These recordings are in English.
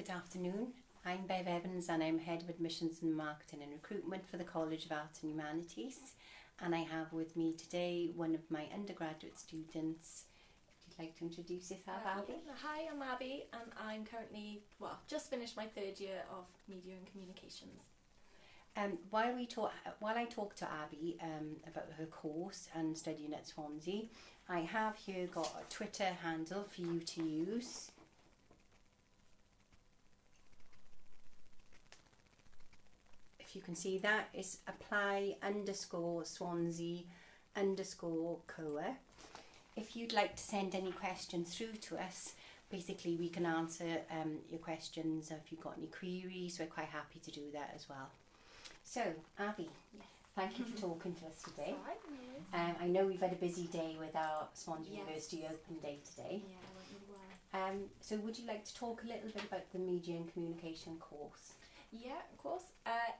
Good afternoon. I'm Bev Evans and I'm Head of Admissions and Marketing and Recruitment for the College of Art and Humanities, and I have with me today one of my undergraduate students. If you'd like to introduce yourself, Abby. Hi, I'm Abby and I'm currently, just finished my third year of Media and Communications. While I talk to Abby about her course and studying at Swansea, I have here got a Twitter handle for you to use. If you can see that, it's apply_Swansea_COA. If you'd like to send any questions through to us, basically we can answer your questions. If you've got any queries, we're quite happy to do that as well. So, Abby, Yes. thank you for talking to us today. It's alright, no worries. I know we've had a busy day with our Swansea Yes. University Open Day today. Yeah, I went really well. So would you like to talk a little bit about the Media and Communication course? Yeah, of course.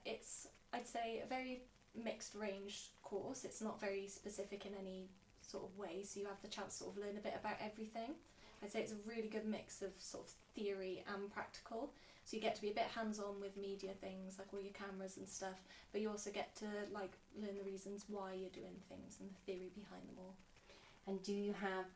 It's, I'd say, a very mixed range course. It's not very specific in any sort of way, so you have the chance to sort of learn a bit about everything. I'd say it's a really good mix of sort of theory and practical. So you get to be a bit hands-on with media things, like all your cameras and stuff, but you also get to learn the reasons why you're doing things and the theory behind them all. And do you have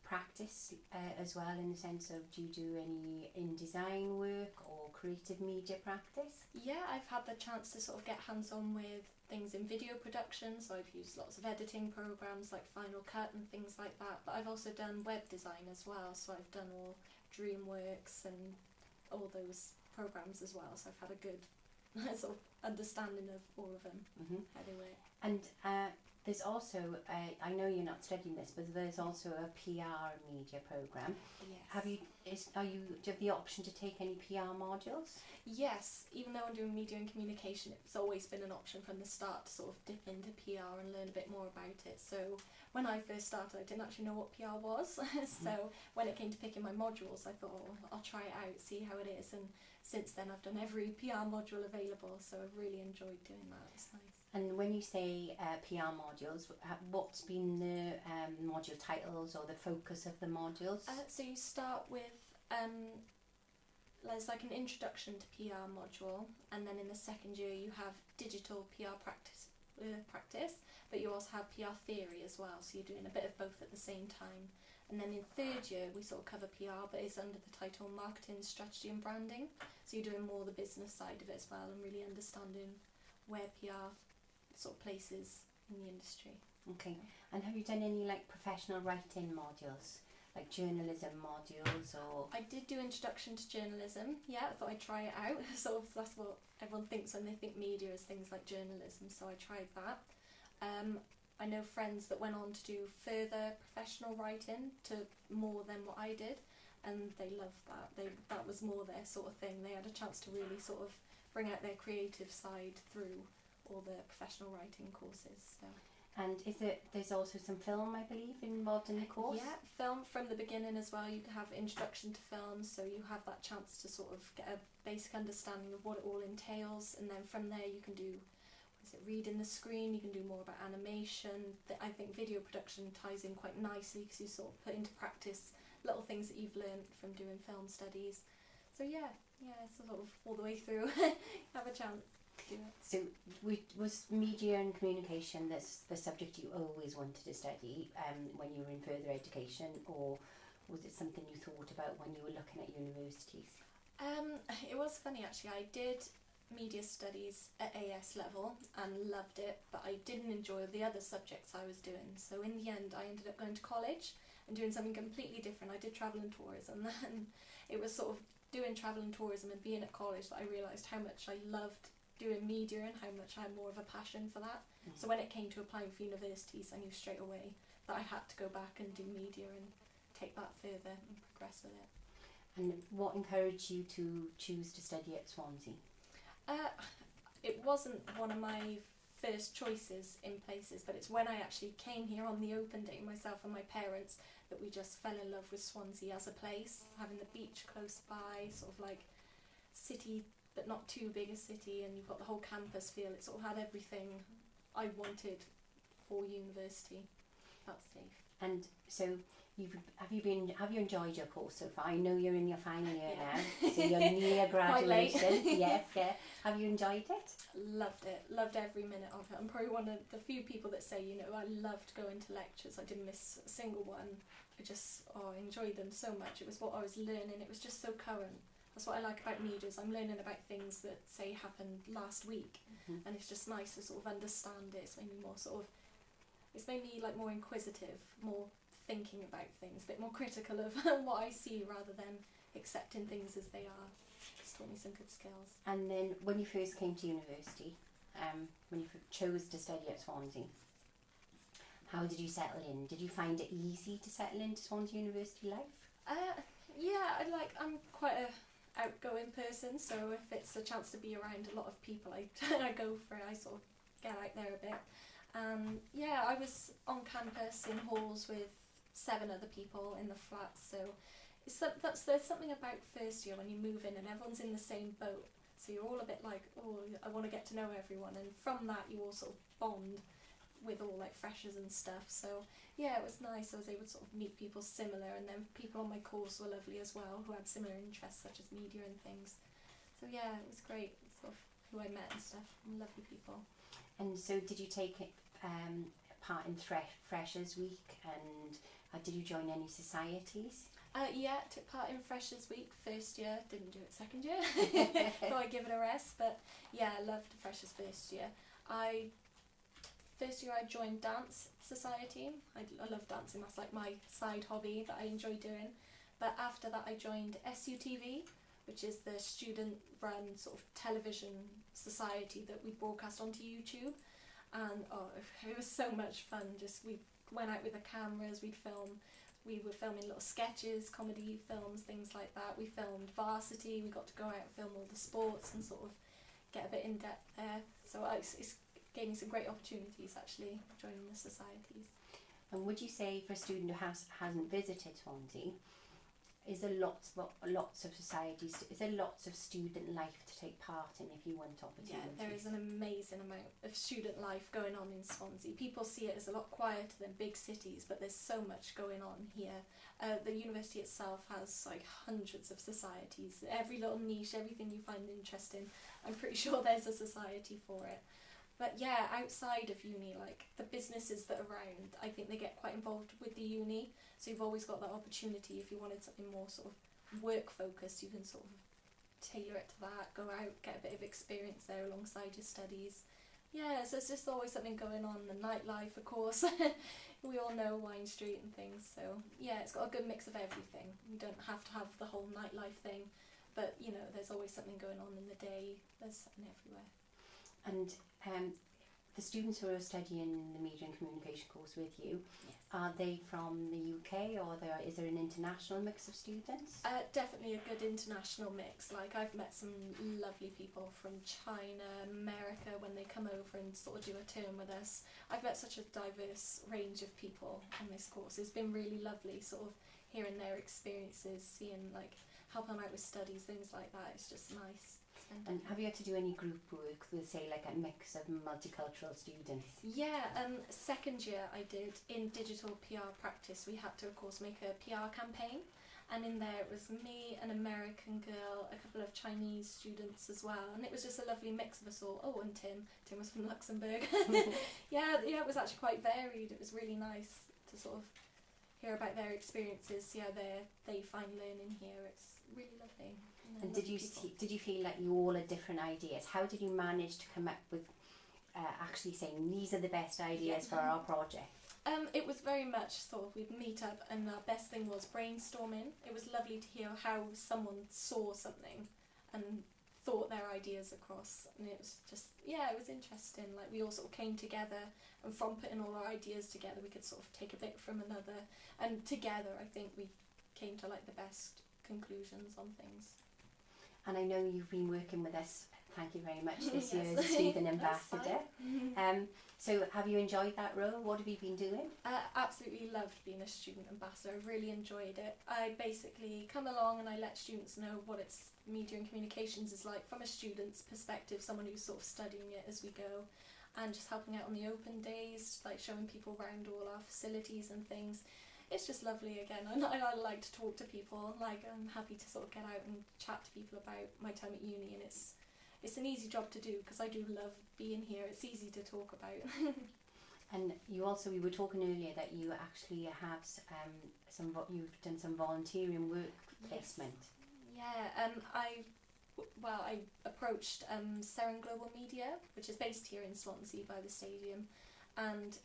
practice as well, in the sense of, do you do any InDesign work or creative media practice? Yeah, I've had the chance to sort of get hands-on with things in video production, so I've used lots of editing programs like Final Cut and things like that, but I've also done web design as well, so I've done all DreamWorks and all those programs as well, so I've had a good sort of understanding of all of them, how they work. And there's also, I know you're not studying this, but there's also a PR media program. Yes. Do you have the option to take any PR modules? Yes, even though I'm doing media and communication, it's always been an option from the start to sort of dip into PR and learn a bit more about it. So when I first started, I didn't actually know what PR was. So when it came to picking my modules, I thought, oh, I'll try it out, see how it is. And since then, I've done every PR module available. So I've really enjoyed doing that. It's nice. And when you say PR modules, what's been the module titles or the focus of the modules? So you start with, there's like an introduction to PR module, and then in the second year you have digital PR practice, but you also have PR theory as well, so you're doing a bit of both at the same time. And then in third year we sort of cover PR, but it's under the title Marketing, Strategy and Branding, so you're doing more the business side of it as well and really understanding where PR sort of places in the industry. Okay, and have you done any professional writing modules, like journalism modules or? I did do Introduction to Journalism, yeah, I thought I'd try it out. So that's what everyone thinks when they think media is things like journalism, so I tried that. I know friends that went on to do further professional writing to more than what I did, and they loved that. That was more their sort of thing. They had a chance to really sort of bring out their creative side through all the professional writing courses. So. And there's also some film, I believe, involved in the course? Yeah, film from the beginning as well. You have introduction to film, so you have that chance to sort of get a basic understanding of what it all entails, and then from there you can do, reading the screen, you can do more about animation. I think video production ties in quite nicely because you sort of put into practice little things that you've learned from doing film studies. So yeah, it's sort of all the way through. Have a chance. So was media and communication the subject you always wanted to study when you were in further education, or was it something you thought about when you were looking at universities? It was funny actually. I did media studies at AS level and loved it, but I didn't enjoy the other subjects I was doing. So in the end I ended up going to college and doing something completely different. I did travel and tourism, and it was sort of doing travel and tourism and being at college that I realised how much I loved doing media and how much I had more of a passion for that. So when it came to applying for universities, I knew straight away that I had to go back and do media and take that further and progress with it. And what encouraged you to choose to study at Swansea? It wasn't one of my first choices in places, but it's when I actually came here on the open day, myself and my parents, that we just fell in love with Swansea as a place, having the beach close by, sort of like city but not too big a city, and you've got the whole campus feel. It sort of had everything I wanted for university. That's safe. And so have you enjoyed your course so far? I know you're in your final year now, so you're near graduation. Yes, yeah. Have you enjoyed it? Loved it. Loved every minute of it. I'm probably one of the few people that say, you know, I loved going to lectures. I didn't miss a single one. I just enjoyed them so much. It was what I was learning. It was just so current. That's what I like about media, is I'm learning about things that, say, happened last week, and it's just nice to sort of understand it. It's made me more it's made me like more inquisitive, more thinking about things, a bit more critical of what I see rather than accepting things as they are. It's taught me some good skills. And then when you first came to university, when you chose to study at Swansea, how did you settle in? Did you find it easy to settle into Swansea University life? Yeah, I'm quite a outgoing person, so if it's a chance to be around a lot of people, I go for it. I sort of get out there a bit. Yeah, I was on campus in halls with 7 other people in the flat, so there's something about first year when you move in and everyone's in the same boat, so you're all a bit like, oh, I want to get to know everyone, and from that you all sort of bond with all like freshers and stuff. So yeah, it was nice. I was able to sort of meet people similar, and then people on my course were lovely as well, who had similar interests such as media and things. So yeah, it was great, sort of who I met and stuff, and lovely people. And so did you take part in Freshers Week, and did you join any societies? Yeah, took part in Freshers Week first year, didn't do it second year. Thought I'd give it a rest, but yeah, I loved Freshers first year. First year I joined dance society. I love dancing, that's like my side hobby that I enjoy doing. But after that I joined SUTV, which is the student run sort of television society that we broadcast onto YouTube. And it was so much fun. We went out with the cameras, we were filming little sketches, comedy films, things like that. We filmed Varsity, we got to go out and film all the sports and sort of get a bit in depth there. So it's gave me some great opportunities actually, joining the societies. And would you say, for a student who hasn't visited Swansea, is there lots of societies, is there lots of student life to take part in if you want opportunities? Yeah, there is an amazing amount of student life going on in Swansea. People see it as a lot quieter than big cities, but there's so much going on here. The university itself has like hundreds of societies. Every little niche, everything you find interesting, I'm pretty sure there's a society for it. But yeah, outside of uni, like the businesses that are around, I think they get quite involved with the uni. So you've always got that opportunity. If you wanted something more sort of work focused, you can sort of tailor it to that, go out, get a bit of experience there alongside your studies. Yeah, so it's just always something going on. The nightlife, of course. We all know Wine Street and things. So yeah, it's got a good mix of everything. You don't have to have the whole nightlife thing, but you know, there's always something going on in the day. There's something everywhere. And the students who are studying the media and communication course with you, yes, are they from the UK, or is there an international mix of students? Definitely a good international mix. Like I've met some lovely people from China, America, when they come over and sort of do a term with us. I've met such a diverse range of people on this course. It's been really lovely sort of hearing their experiences, seeing like help them out with studies, things like that. It's just nice. And have you had to do any group work with, say, like a mix of multicultural students? Yeah, second year I did in digital PR practice. We had to, of course, make a PR campaign, and in there it was me, an American girl, a couple of Chinese students as well, and it was just a lovely mix of us all. Oh, and Tim was from Luxembourg. yeah, it was actually quite varied. It was really nice to sort of hear about their experiences, see how they find learning here. It's really lovely. And did you feel like you all had different ideas? How did you manage to come up with actually saying these are the best ideas for our project? It was very much sort of we'd meet up, and our best thing was brainstorming. It was lovely to hear how someone saw something and thought their ideas across, and it was just, yeah, it was interesting. Like we all sort of came together, and from putting all our ideas together we could sort of take a bit from another, and together I think we came to like the best conclusions on things. And I know you've been working with us, thank you very much, this Yes. year as a student ambassador. So have you enjoyed that role? What have you been doing? Absolutely loved being a student ambassador. I really enjoyed it. I basically come along and I let students know what media and communications is like from a student's perspective, someone who's sort of studying it as we go. and just helping out on the open days, like showing people around all our facilities and things. It's just lovely again. I like to talk to people. Like, I'm happy to sort of get out and chat to people about my time at uni, and it's an easy job to do because I do love being here. It's easy to talk about. And you also, we were talking earlier that you actually have you've done some volunteering work placement. Yeah, I approached Seren Global Media, which is based here in Swansea by the stadium, and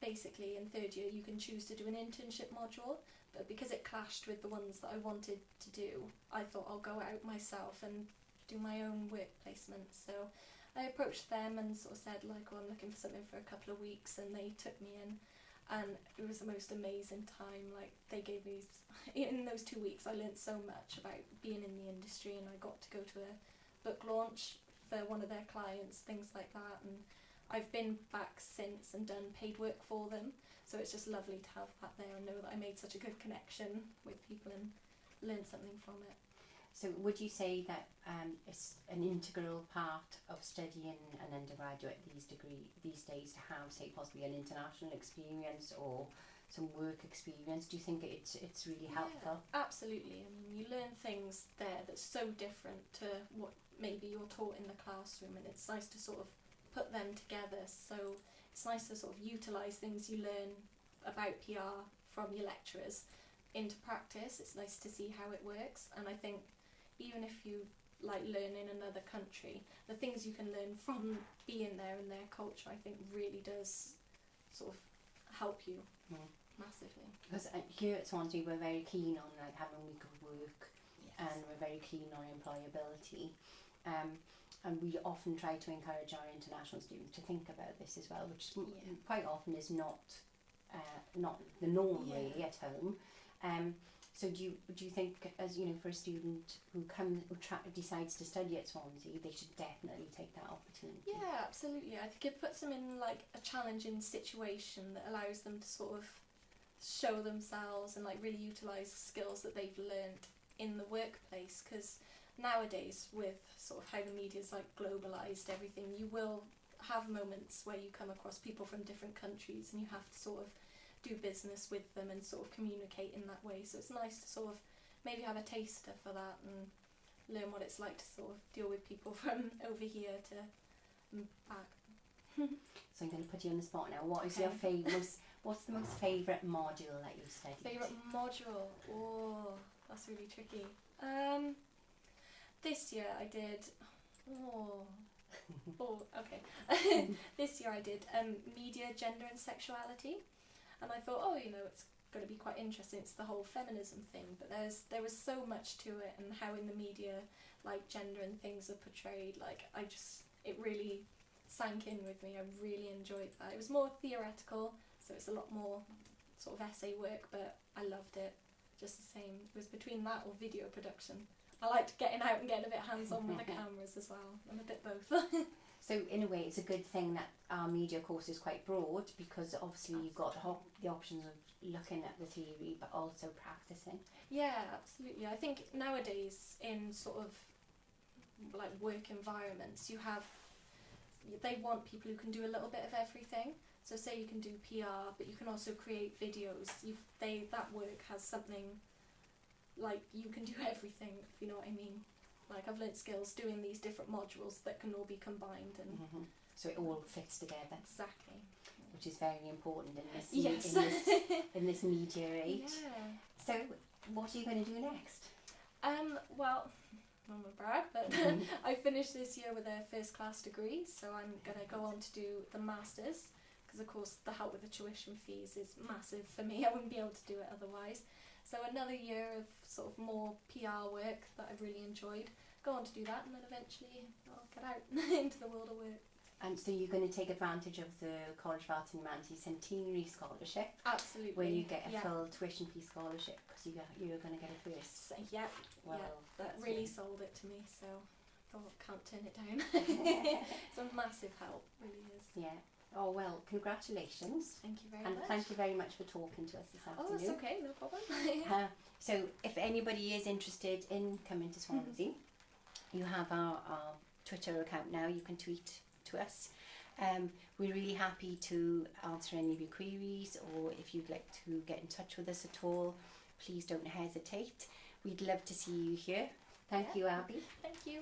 basically in third year you can choose to do an internship module, but because it clashed with the ones that I wanted to do, I thought I'll go out myself and do my own work placement. So I approached them and sort of said, like, oh, I'm looking for something for a couple of weeks, and they took me in, and it was the most amazing time. Like, they gave me, in those 2 weeks I learnt so much about being in the industry, and I got to go to a book launch for one of their clients, things like that, and I've been back since and done paid work for them, so it's just lovely to have that there and know that I made such a good connection with people and learned something from it. So would you say that it's an integral part of studying an undergraduate these days to have, say, possibly an international experience or some work experience? Do you think it's really helpful? Yeah, absolutely. I mean, you learn things there that's so different to what maybe you're taught in the classroom, and it's nice to sort of put them together. So it's nice to sort of utilise things you learn about PR from your lecturers into practice. It's nice to see how it works, and I think even if you like learn in another country, the things you can learn from being there and their culture, I think really does sort of help you massively. Because here at Swansea we're very keen on like having a week of work. Yes. And we're very keen on employability, and we often try to encourage our international students to think about this as well, which quite often is not the norm really at home. So do you think, as you know, for a student who decides to study at Swansea, they should definitely take that opportunity? Yeah, absolutely. I think it puts them in like a challenging situation that allows them to sort of show themselves and like really utilise skills that they've learnt in the workplace, because nowadays with sort of how the media's like globalised everything, you will have moments where you come across people from different countries and you have to sort of do business with them and sort of communicate in that way. So it's nice to sort of maybe have a taster for that and learn what it's like to sort of deal with people from over here to back. So I'm going to put you on the spot now. What is your what's the most favourite module that you've studied? Favourite module? Oh, that's really tricky. This year I did okay. This year I did media, gender and sexuality, and I thought, oh, you know, it's going to be quite interesting. It's the whole feminism thing, but there was so much to it, and how in the media like gender and things are portrayed. Like, it really sank in with me. I really enjoyed that. It was more theoretical, so it's a lot more sort of essay work, but I loved it just the same. It was between that or video production. I liked getting out and getting a bit hands-on with the cameras as well. I'm a bit both. So in a way it's a good thing that our media course is quite broad, because obviously you've got the options of looking at the theory but also practicing. Yeah, absolutely. I think nowadays in sort of like work environments, they want people who can do a little bit of everything. So say you can do PR, but you can also create videos. That work has something, like, you can do everything, if you know what I mean. Like, I've learnt skills doing these different modules that can all be combined, and so it all fits together. Exactly. Which is very important in this in this media age. Yeah. So what are you going to do next? Well, I'm a brag, but I finished this year with a first class degree, so I'm going to go on to do the masters, because of course the help with the tuition fees is massive for me. I wouldn't be able to do it otherwise. So another year of sort of more PR work that I've really enjoyed. Go on to do that, and then eventually I'll get out into the world of work. And so you're going to take advantage of the College of Arts and Humanities Centenary Scholarship. Absolutely. Where you get a full tuition fee scholarship, because you're going to get a first. Yeah, well, that really sold it to me, so I thought, can't turn it down. It's a massive help, really is. Yeah. Oh, well, congratulations. Thank you very much. And thank you very much for talking to us this afternoon. Oh, that's okay, no problem. So if anybody is interested in coming to Swansea, you have our Twitter account now. You can tweet to us. We're really happy to answer any of your queries, or if you'd like to get in touch with us at all, please don't hesitate. We'd love to see you here. Thank you, Abby. Thank you.